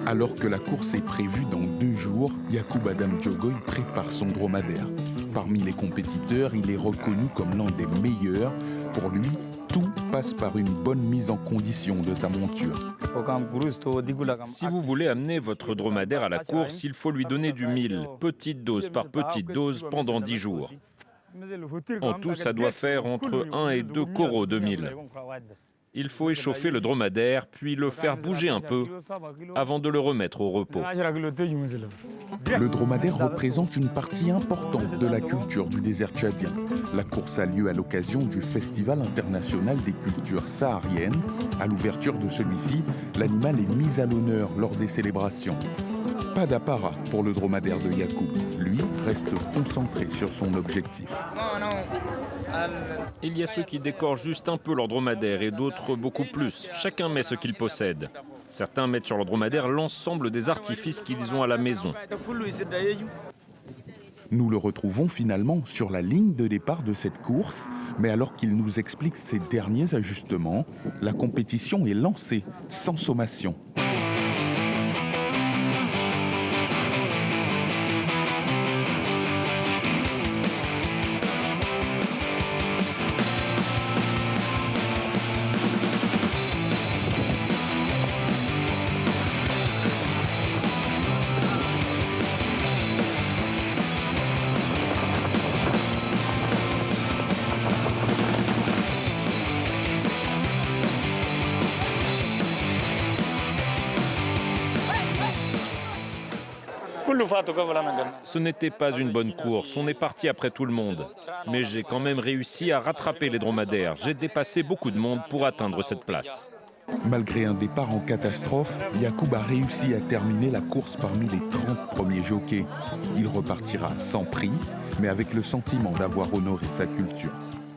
Alors que la course est prévue dans 2 jours, Yacoub Adam Diogoy prépare son dromadaire. Parmi les compétiteurs, il est reconnu comme l'un des meilleurs. Pour lui, tout passe par une bonne mise en condition de sa monture. Si vous voulez amener votre dromadaire à la course, il faut lui donner du mil, petite dose par petite dose, pendant 10 jours. En tout, ça doit faire entre 1 et 2 coraux de mil. Il faut échauffer le dromadaire, puis le faire bouger un peu avant de le remettre au repos. Le dromadaire représente une partie importante de la culture du désert tchadien. La course a lieu à l'occasion du Festival international des cultures sahariennes. À l'ouverture de celui-ci, l'animal est mis à l'honneur lors des célébrations. Pas d'apparat pour le dromadaire de Yacoub. Lui reste concentré sur son objectif. Il y a ceux qui décorent juste un peu leur dromadaire et d'autres beaucoup plus. Chacun met ce qu'il possède. Certains mettent sur leur dromadaire l'ensemble des artifices qu'ils ont à la maison. Nous le retrouvons finalement sur la ligne de départ de cette course, mais alors qu'il nous explique ses derniers ajustements, la compétition est lancée sans sommation. Ce n'était pas une bonne course, on est parti après tout le monde. Mais j'ai quand même réussi à rattraper les dromadaires. J'ai dépassé beaucoup de monde pour atteindre cette place. Malgré un départ en catastrophe, Yacoub a réussi à terminer la course parmi les 30 premiers jockeys. Il repartira sans prix, mais avec le sentiment d'avoir honoré sa culture.